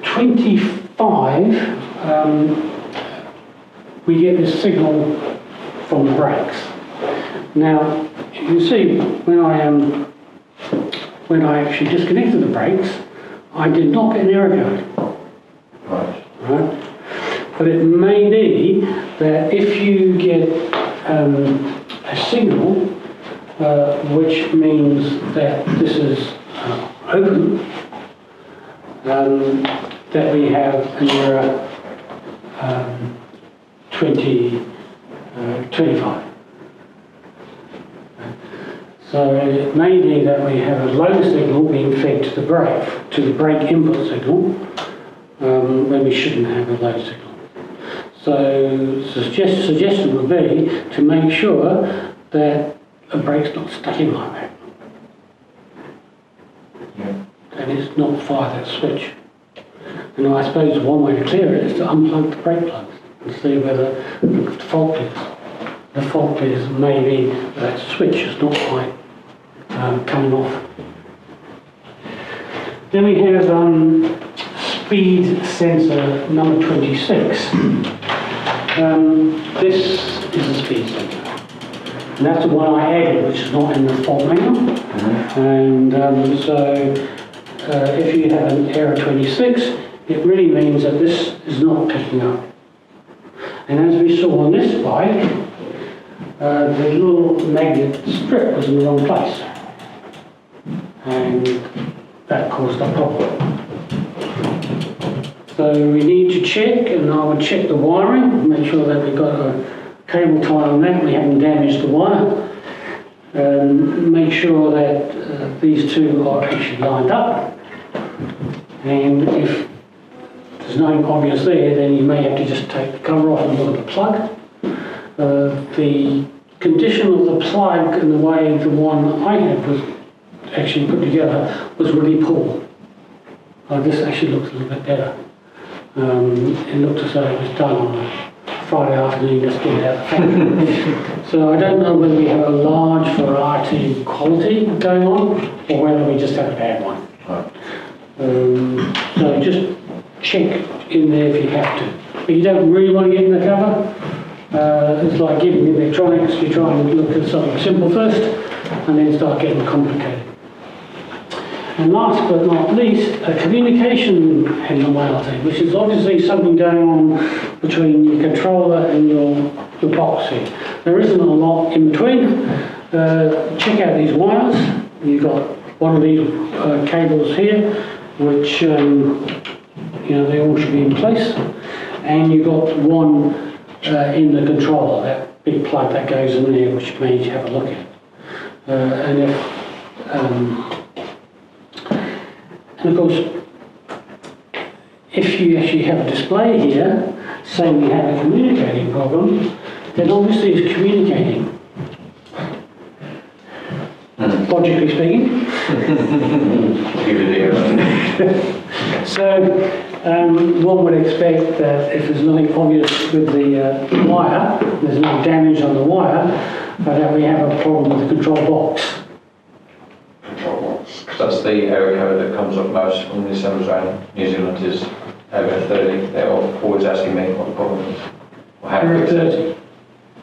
25, we get this signal from the brakes. Now, you can see when I actually disconnected the brakes, I did not get an error code. Right? But it may be that if you get a signal, which means that this is open, that we have an error 25. So it may be that we have a low signal being fed to the brake input signal, when we shouldn't have a low signal. So suggestion would be to make sure that a brake's not stuck in like that. And it's not fire that switch. And I suppose one way to clear it is to unplug the brake plugs and see whether the fault is. The fault is maybe that switch is not quite coming off. Then we have speed sensor number 26. This is a speed sensor. And that's the one I added, which is not in the fault manual. And so if you have an error 26, it really means that this is not picking up. And as we saw on this bike, the little magnet strip was in the wrong place. And that caused a problem. So we need to check, and I would check the wiring, make sure that we've got a cable tie on that, we haven't damaged the wire. Make sure that these two are actually lined up. And if there's nothing obvious there, then you may have to just take the cover off and look at the plug. The condition of the plug and the way the one I had was actually put together was really poor. This actually looks a little bit better. It looked as though it was done on a Friday afternoon, just get it out of the factory. So I don't know whether we have a large variety of quality going on, or whether we just have a bad one. So just check in there if you have to. But you don't really want to get in the cover. It's like giving electronics, you try and look at something simple first, and then start getting complicated. And last but not least, a communication abnormality, which is obviously something going on between your controller and your box here. There isn't a lot in between. Check out these wires. You've got one of these cables here, which they all should be in place. And you've got one in the controller, that big plug that goes in there, which may need to have a look at. And of course, if you actually have a display here saying we have a communicating problem, then obviously it's communicating. Logically speaking. So one would expect that if there's nothing obvious with the wire, there's no damage on the wire, that we have a problem with the control box. That's the error code that comes up most on the assemblies around New Zealand is error 30. They're always asking me what the problem is. Or how to Error fix it. 30.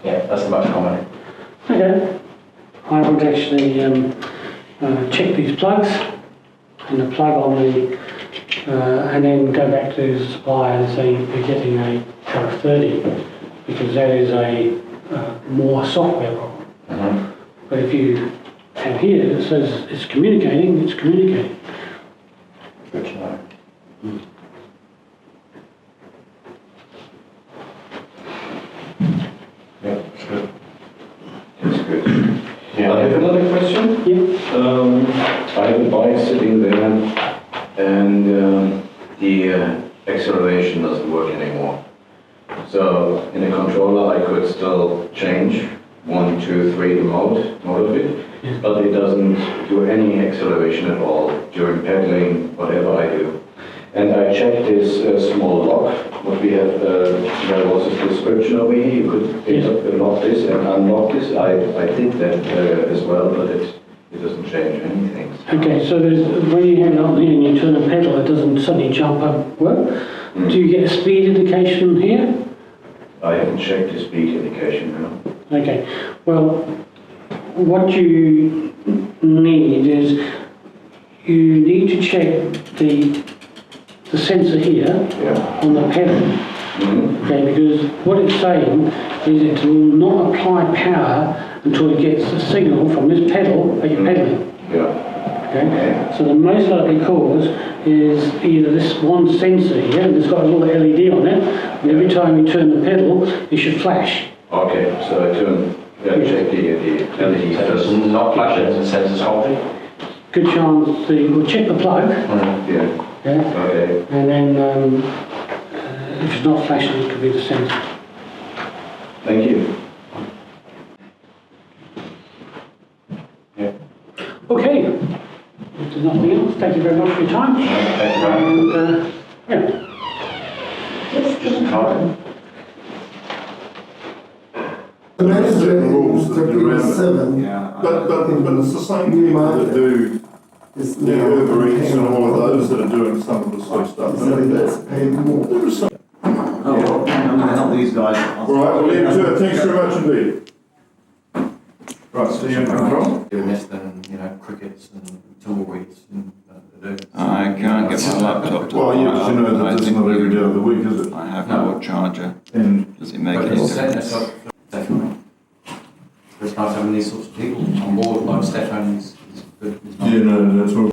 Yeah, that's the most common. Okay. I would actually check these plugs and the plug on the, and then go back to the supplier and say we're getting a error 30 because that is a more software problem. But if you have here, it says it's communicating, it's communicating. Good to know. Yeah, that's good. That's good. Yeah, I have another question. Yeah. I have a bike sitting there, and the acceleration doesn't work anymore. So in a controller, I could still change 1, 2, 3 the mode of it, but it doesn't do any acceleration at all during pedaling, whatever I do. And I checked this small lock, what we have, there was a description over here, you could pick up and lock this and unlock this. I did that as well, but it doesn't change anything. Okay, so when you have it on here and you turn the pedal, it doesn't suddenly jump up. Well, do you get a speed indication here? I haven't checked the speed indication now. Okay, well, what you need is you need to check the sensor here on the pedal. Okay, because what it's saying is it will not apply power until it gets a signal from this pedal that you're pedaling. Yeah. Okay? So the most likely cause is either this one sensor here, and it's got a little LED on it, and every time you turn the pedal, it should flash. Okay, so I check the LED So it's first. not flashing, the sensor's faulty? Good chance we'll check the plug, Yeah, yeah, okay. and then if it's not flashing, it could be the sensor. Thank you. Okay, if there's nothing else, thank you very much for your time. Thank you very much. And, yeah. Just a card. The next Certain rules that to you remember. 7 But it's the same people that do is the Uber Eats and all of those that are doing some of the sort of stuff. So let's pay more. There is some. Oh, well, I'm going to help these guys. Right, we'll leave it to it. Thanks very much indeed. Right, so you're in control? Doing this than, crickets and tumbleweeds and I can't get my laptop to Well, yeah, but you know that I that's think not every day of the week, is it? I have no charger. And Does it make But any it's difference? definitely. It's nice having these sorts of people on board, like Stefan is good. He's not- yeah, no, that's all.